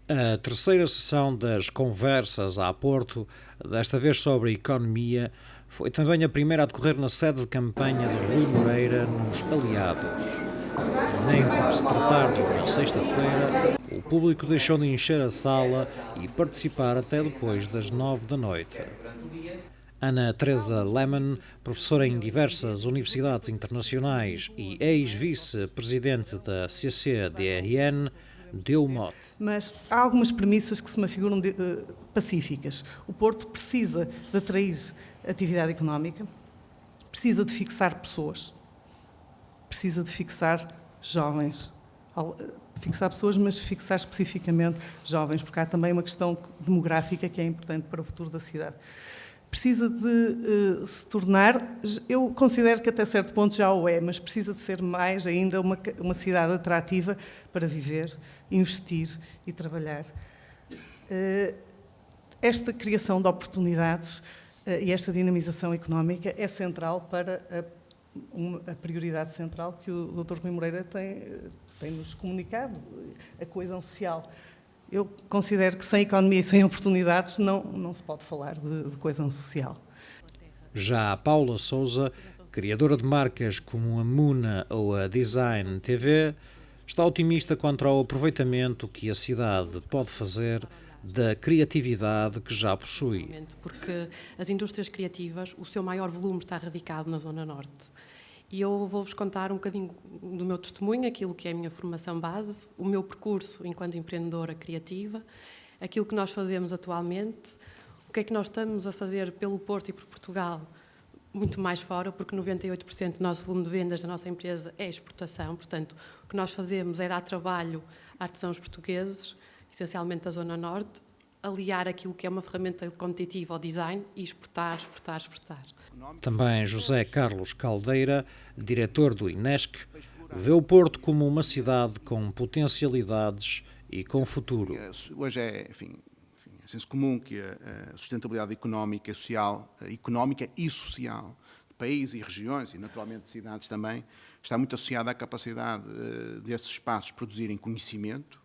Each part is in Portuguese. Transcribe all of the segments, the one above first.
A terceira sessão das conversas à Porto, desta vez sobre a economia, foi também a primeira a decorrer na sede de campanha de Rui Moreira, nos Aliados. Nem por se tratar de uma sexta-feira, o público deixou de encher a sala e participar até depois das 9 da noite. Ana Teresa Lehmann, professora em diversas universidades internacionais e ex-vice-presidente da CCDRN, deu o mote. Mas há algumas premissas que se me afiguram pacíficas. O Porto precisa de atrair atividade económica, precisa de fixar pessoas, precisa de fixar jovens. Fixar pessoas, mas fixar especificamente jovens, porque há também uma questão demográfica que é importante para o futuro da cidade. Precisa de se tornar, eu considero que até certo ponto já o é, mas precisa de ser mais ainda uma cidade atrativa para viver, investir e trabalhar. Esta criação de oportunidades e esta dinamização económica é central para a prioridade central que o Dr. Rui Moreira tem-nos comunicado, a coesão social. Eu considero que sem economia e sem oportunidades não se pode falar de coesão social. Já a Paula Sousa, criadora de marcas como a Muna ou a Design TV, está otimista quanto ao aproveitamento que a cidade pode fazer da criatividade que já possui. Porque as indústrias criativas, o seu maior volume está radicado na Zona Norte. E eu vou-vos contar um bocadinho do meu testemunho, aquilo que é a minha formação base, o meu percurso enquanto empreendedora criativa, aquilo que nós fazemos atualmente, o que é que nós estamos a fazer pelo Porto e por Portugal, muito mais fora, porque 98% do nosso volume de vendas da nossa empresa é exportação, portanto, o que nós fazemos é dar trabalho a artesãos portugueses, essencialmente da Zona Norte, aliar aquilo que é uma ferramenta competitiva ao design e exportar. Também José Carlos Caldeira, diretor do INESC, vê o Porto como uma cidade com potencialidades e com futuro. Hoje é senso comum que a sustentabilidade económica e social de países e regiões, e naturalmente de cidades também, está muito associada à capacidade desses espaços produzirem conhecimento,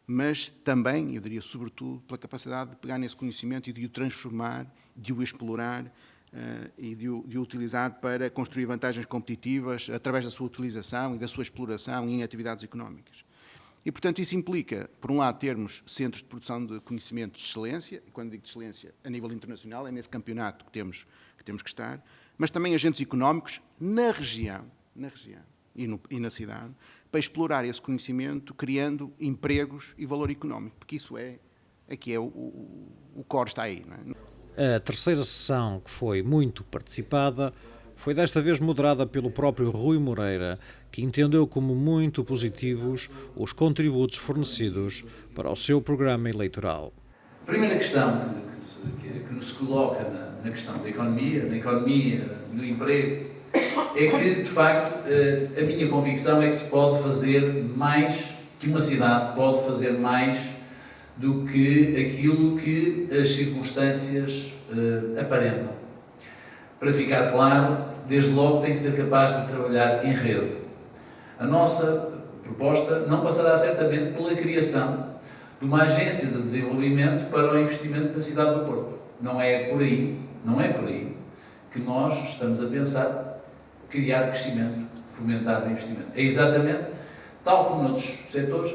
mas também, eu diria sobretudo, pela capacidade de pegar nesse conhecimento e de o transformar, de o explorar e de o utilizar para construir vantagens competitivas através da sua utilização e da sua exploração em atividades económicas. E, portanto, isso implica, por um lado, termos centros de produção de conhecimento de excelência, e quando digo de excelência, a nível internacional, é nesse campeonato que temos que estar, mas também agentes económicos na região e na cidade, para explorar esse conhecimento, criando empregos e valor económico, porque isso o core está aí. Não é? A terceira sessão, que foi muito participada, foi desta vez moderada pelo próprio Rui Moreira, que entendeu como muito positivos os contributos fornecidos para o seu programa eleitoral. A primeira questão que nos coloca na questão da economia, no emprego, é que, de facto, a minha convicção é que se pode fazer mais, que uma cidade pode fazer mais do que aquilo que as circunstâncias aparentam. Para ficar claro, desde logo tem que ser capaz de trabalhar em rede. A nossa proposta não passará certamente pela criação de uma agência de desenvolvimento para o investimento na cidade do Porto. Não é por aí que nós estamos a pensar criar crescimento, fomentar o investimento. É exatamente, tal como noutros setores,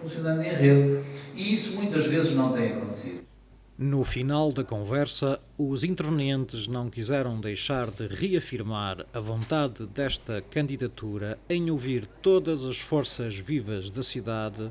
funcionando em rede. E isso muitas vezes não tem acontecido. No final da conversa, os intervenientes não quiseram deixar de reafirmar a vontade desta candidatura em ouvir todas as forças vivas da cidade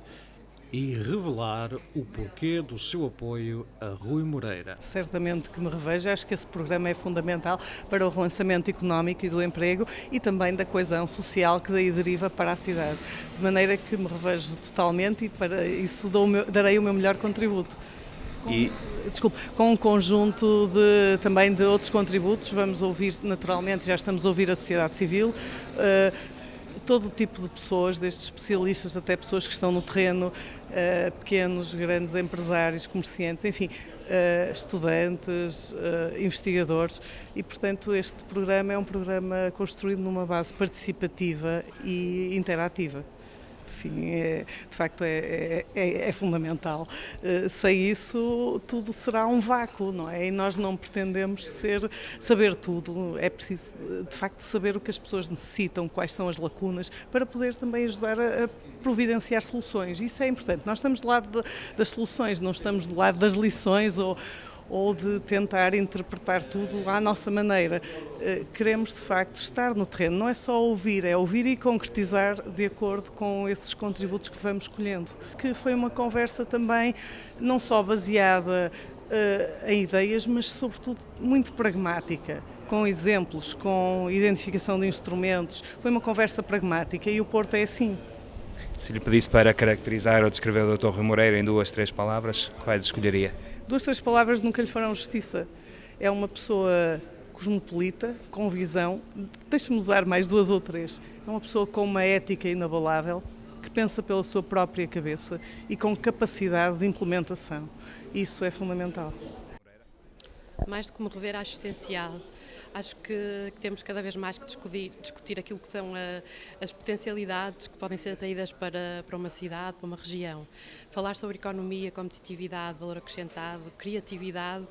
e revelar o porquê do seu apoio a Rui Moreira. Certamente que me revejo, acho que esse programa é fundamental para o relançamento económico e do emprego e também da coesão social que daí deriva para a cidade. De maneira que me revejo totalmente e para isso darei o meu melhor contributo. Com um conjunto também de outros contributos, vamos ouvir naturalmente, já estamos a ouvir a sociedade civil, todo tipo de pessoas, desde especialistas até pessoas que estão no terreno, pequenos, grandes empresários, comerciantes, enfim, estudantes, investigadores e, portanto, este programa é um programa construído numa base participativa e interativa. Sim, de facto é fundamental. Sem isso, tudo será um vácuo, não é? E nós não pretendemos saber tudo. É preciso, de facto, saber o que as pessoas necessitam, quais são as lacunas, para poder também ajudar a providenciar soluções. Isso é importante. Nós estamos do lado das soluções, não estamos do lado das lições ou de tentar interpretar tudo à nossa maneira. Queremos, de facto, estar no terreno. Não é só ouvir, é ouvir e concretizar de acordo com esses contributos que vamos escolhendo. Que foi uma conversa também não só baseada em ideias, mas, sobretudo, muito pragmática. Com exemplos, com identificação de instrumentos. Foi uma conversa pragmática e o Porto é assim. Se lhe pedisse para caracterizar ou descrever o Dr. Rui Moreira em 2, 3 palavras, quais escolheria? 2, 3 palavras nunca lhe farão justiça. É uma pessoa cosmopolita, com visão, deixe-me usar mais 2 ou 3. É uma pessoa com uma ética inabalável, que pensa pela sua própria cabeça e com capacidade de implementação. Isso é fundamental. Mais do que me rever, acho essencial. Acho que temos cada vez mais que discutir aquilo que são as potencialidades que podem ser atraídas para uma cidade, para uma região. Falar sobre economia, competitividade, valor acrescentado, criatividade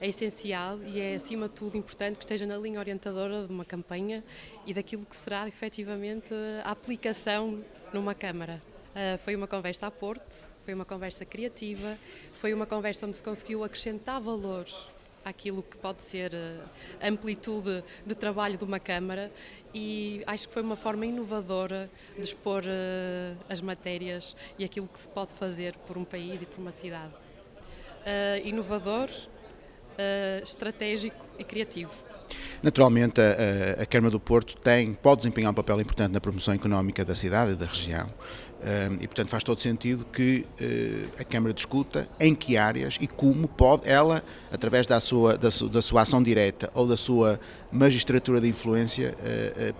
é essencial e é, acima de tudo, importante que esteja na linha orientadora de uma campanha e daquilo que será, efetivamente, a aplicação numa Câmara. Foi uma conversa a Porto, foi uma conversa criativa, foi uma conversa onde se conseguiu acrescentar valor àquilo que pode ser a amplitude de trabalho de uma Câmara e acho que foi uma forma inovadora de expor as matérias e aquilo que se pode fazer por um país e por uma cidade. Inovador, estratégico e criativo. Naturalmente, a Câmara do Porto pode desempenhar um papel importante na promoção económica da cidade e da região. E, portanto, faz todo sentido que a Câmara discuta em que áreas e como pode ela, através da sua ação direta ou da sua magistratura de influência,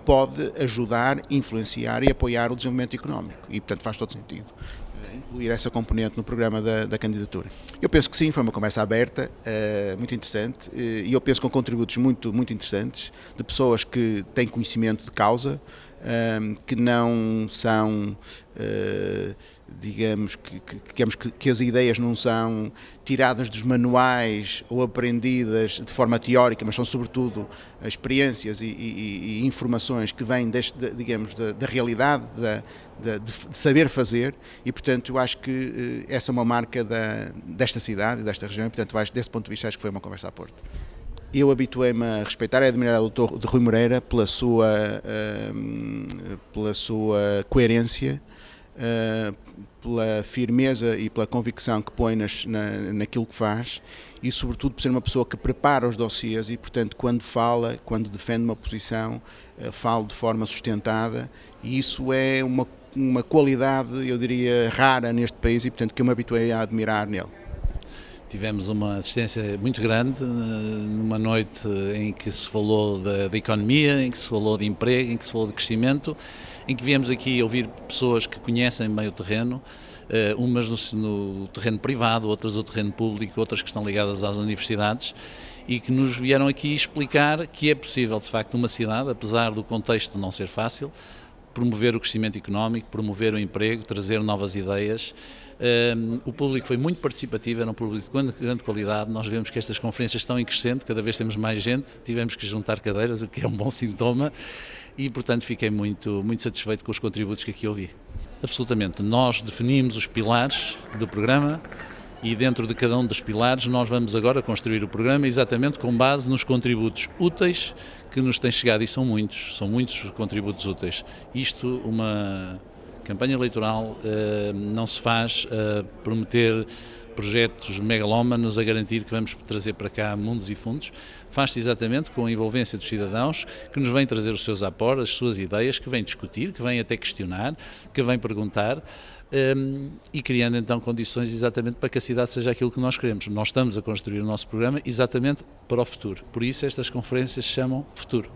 pode ajudar, influenciar e apoiar o desenvolvimento económico. E, portanto, faz todo sentido incluir essa componente no programa da candidatura. Eu penso que sim, foi uma conversa aberta, muito interessante, e eu penso com contributos muito, muito interessantes, de pessoas que têm conhecimento de causa, que não são, digamos que as ideias não são tiradas dos manuais ou aprendidas de forma teórica, mas são sobretudo experiências e informações que vêm da realidade, de saber fazer, e portanto eu acho que essa é uma marca desta cidade e desta região, e portanto desse ponto de vista acho que foi uma conversa a Porto. Eu habituei-me a respeitar e admirar o Dr. Rui Moreira pela sua coerência, pela firmeza e pela convicção que põe naquilo que faz e, sobretudo, por ser uma pessoa que prepara os dossiês e, portanto, quando defende uma posição, fala de forma sustentada, e isso é uma qualidade, eu diria, rara neste país e, portanto, que eu me habituei a admirar nele. Tivemos uma assistência muito grande numa noite em que se falou da economia, em que se falou de emprego, em que se falou de crescimento, em que viemos aqui ouvir pessoas que conhecem bem o terreno, umas no terreno privado, outras no terreno público, outras que estão ligadas às universidades, e que nos vieram aqui explicar que é possível, de facto, uma cidade, apesar do contexto não ser fácil, promover o crescimento económico, promover o emprego, trazer novas ideias. O público foi muito participativo, era um público de grande qualidade. Nós vemos que estas conferências estão em crescente, cada vez temos mais gente, tivemos que juntar cadeiras, o que é um bom sintoma, e portanto fiquei muito, muito satisfeito com os contributos que aqui ouvi. Absolutamente, nós definimos os pilares do programa e dentro de cada um dos pilares nós vamos agora construir o programa exatamente com base nos contributos úteis que nos têm chegado, e são muitos os contributos úteis. Isto, uma campanha eleitoral, não se faz prometer projetos megalómanos a garantir que vamos trazer para cá mundos e fundos. Faz-se exatamente com a envolvência dos cidadãos que nos vêm trazer os seus aportes, as suas ideias, que vêm discutir, que vêm até questionar, que vêm perguntar, e criando então condições exatamente para que a cidade seja aquilo que nós queremos. Nós estamos a construir o nosso programa exatamente para o futuro. Por isso estas conferências se chamam Futuro.